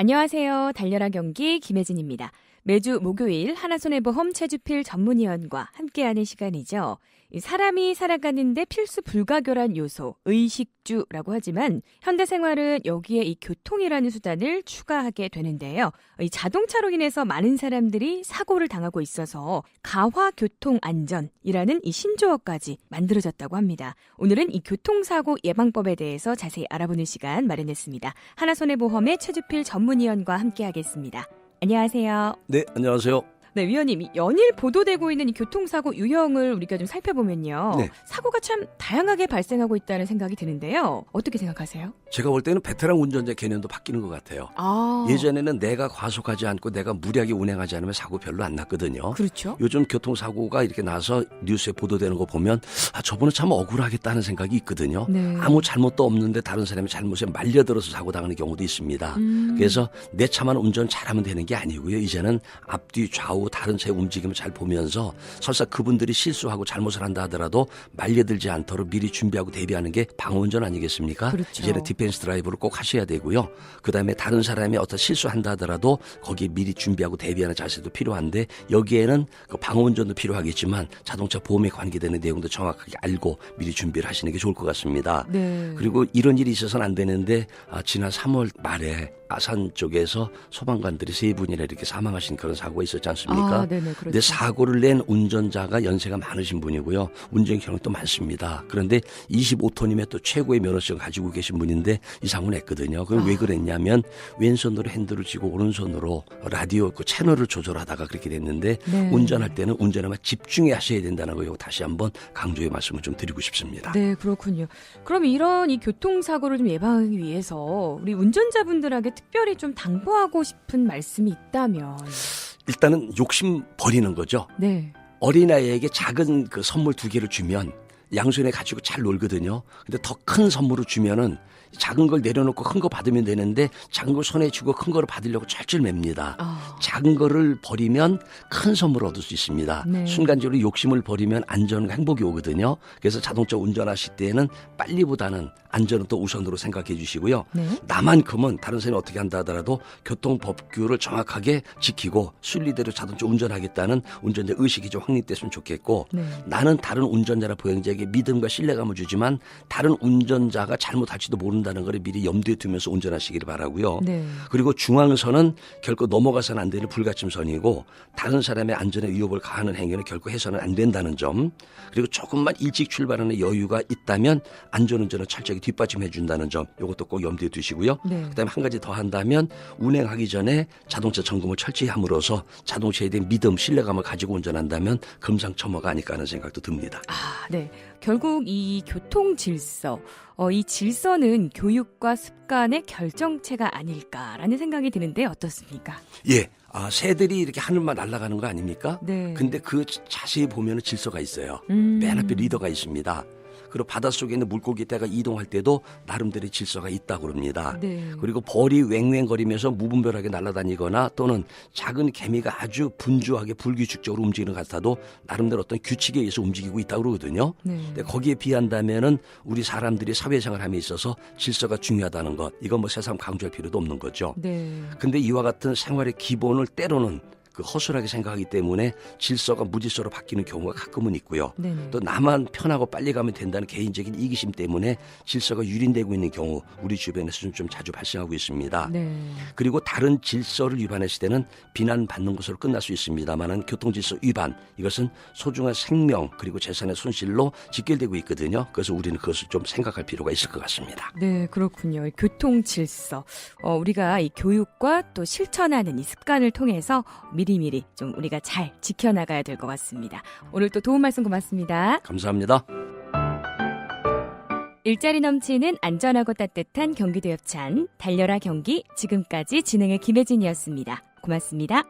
안녕하세요. 달려라 경기 김혜진입니다. 매주 목요일 하나손해보험 최주필 전문위원과 함께하는 시간이죠. 사람이 살아가는데 필수 불가결한 요소, 의식주라고 하지만 현대생활은 여기에 이 교통이라는 수단을 추가하게 되는데요. 이 자동차로 인해서 많은 사람들이 사고를 당하고 있어서 가화교통안전이라는 이 신조어까지 만들어졌다고 합니다. 오늘은 이 교통사고 예방법에 대해서 자세히 알아보는 시간 마련했습니다. 하나손해보험의 최주필 전문위원과 함께하겠습니다. 안녕하세요. 네, 안녕하세요. 네, 위원님, 연일 보도되고 있는 이 교통사고 유형을 우리가 좀 살펴보면요. 네. 사고가 참 다양하게 발생하고 있다는 생각이 드는데요. 어떻게 생각하세요? 제가 볼 때는 베테랑 운전자 개념도 바뀌는 것 같아요. 예전에는 내가 과속하지 않고 내가 무리하게 운행하지 않으면 사고 별로 안 났거든요. 그렇죠. 요즘 교통사고가 이렇게 나서 뉴스에 보도되는 거 보면 저분은 참 억울하겠다는 생각이 있거든요. 네. 아무 잘못도 없는데 다른 사람의 잘못에 말려들어서 사고 당하는 경우도 있습니다. 그래서 내 차만 운전 잘하면 되는 게 아니고요. 이제는 앞뒤 좌우 다른 차의 움직임을 잘 보면서 설사 그분들이 실수하고 잘못을 한다 하더라도 말려들지 않도록 미리 준비하고 대비하는 게 방어운전 아니겠습니까? 그렇죠. 이제는 디펜스 드라이브를 꼭 하셔야 되고요. 그다음에 다른 사람이 어떤 실수한다 하더라도 거기에 미리 준비하고 대비하는 자세도 필요한데 여기에는 그 방어운전도 필요하겠지만 자동차 보험에 관계되는 내용도 정확하게 알고 미리 준비를 하시는 게 좋을 것 같습니다. 네. 그리고 이런 일이 있어서는 안 되는데 지난 3월 말에 아산 쪽에서 소방관들이 3분이나 이렇게 사망하신 그런 사고가 있었지 않습니까? 네네, 그렇죠. 근데 사고를 낸 운전자가 연세가 많으신 분이고요. 운전 경력도 많습니다. 그런데 25톤이면 또 최고의 면허증을 가지고 계신 분인데 이 사고를 냈거든요. 그럼 왜 그랬냐면 왼손으로 핸들을 쥐고 오른손으로 라디오 그 채널을 조절하다가 그렇게 됐는데 네. 운전할 때는 운전에만 집중해 하셔야 된다는 거 다시 한번 강조의 말씀을 좀 드리고 싶습니다. 네, 그렇군요. 그럼 이런 이 교통사고를 좀 예방하기 위해서 우리 운전자분들에게 특별히 좀 당부하고 싶은 말씀이 있다면? 일단은 욕심 버리는 거죠. 네. 어린아이에게 작은 그 선물 2개를 주면 양손에 가지고 잘 놀거든요. 근데 더 큰 선물을 주면은 작은 걸 내려놓고 큰 거 받으면 되는데 작은 걸 손에 쥐고 큰 거를 받으려고 철철 맵니다. 작은 거를 버리면 큰 선물을 얻을 수 있습니다. 네. 순간적으로 욕심을 버리면 안전과 행복이 오거든요. 그래서 자동차 운전하실 때에는 빨리보다는 안전은 또 우선으로 생각해 주시고요. 네. 나만큼은 다른 사람이 어떻게 한다 하더라도 교통법규를 정확하게 지키고 순리대로 자동차 운전하겠다는 운전자 의식이 좀 확립됐으면 좋겠고 네. 나는 다른 운전자나 보행자에게 믿음과 신뢰감을 주지만 다른 운전자가 잘못할지도 모른다는 걸 미리 염두에 두면서 운전하시기를 바라고요. 네. 그리고 중앙선은 결코 넘어가서는 안 되는 불가침선이고 다른 사람의 안전에 위협을 가하는 행위는 결코 해서는 안 된다는 점, 그리고 조금만 일찍 출발하는 여유가 있다면 안전운전을 철저히 뒷받침해 준다는 점, 이것도 꼭 염두에 두시고요. 네. 그다음에 한 가지 더 한다면 운행하기 전에 자동차 점검을 철저히 함으로써 자동차에 대한 믿음, 신뢰감을 가지고 운전한다면 금상첨화가 아닐까 하는 생각도 듭니다. 네. 결국 이 교통 질서, 이 질서는 교육과 습관의 결정체가 아닐까라는 생각이 드는데 어떻습니까? 예. 새들이 이렇게 하늘만 날아가는 거 아닙니까? 네. 근데 그 자세히 보면 질서가 있어요. 맨 앞에 리더가 있습니다. 그리고 바닷속에 있는 물고기 떼가 이동할 때도 나름대로의 질서가 있다고 그럽니다. 네. 그리고 벌이 왱왱거리면서 무분별하게 날아다니거나 또는 작은 개미가 아주 분주하게 불규칙적으로 움직이는 것 같아도 나름대로 어떤 규칙에 의해서 움직이고 있다고 그러거든요. 네. 근데 거기에 비한다면은 우리 사람들이 사회생활함에 있어서 질서가 중요하다는 것, 이건 뭐 새삼 강조할 필요도 없는 거죠. 네. 근데 이와 같은 생활의 기본을 때로는 그 허술하게 생각하기 때문에 질서가 무질서로 바뀌는 경우가 가끔은 있고요. 네네. 또 나만 편하고 빨리 가면 된다는 개인적인 이기심 때문에 질서가 유린되고 있는 경우 우리 주변에서 좀 자주 발생하고 있습니다. 네. 그리고 다른 질서를 위반했을 때는 비난받는 것으로 끝날 수 있습니다만 교통질서 위반, 이것은 소중한 생명 그리고 재산의 손실로 직결되고 있거든요. 그래서 우리는 그것을 좀 생각할 필요가 있을 것 같습니다. 네, 그렇군요. 교통 질서. 우리가 이 교육과 또 실천하는 이 습관을 통해서 미리미리 좀 우리가 잘 지켜나가야 될 것 같습니다. 오늘 또 도움 말씀 고맙습니다. 감사합니다. 일자리 넘치는 안전하고 따뜻한 경기도 협찬 달려라 경기, 지금까지 진행의 김혜진이었습니다. 고맙습니다.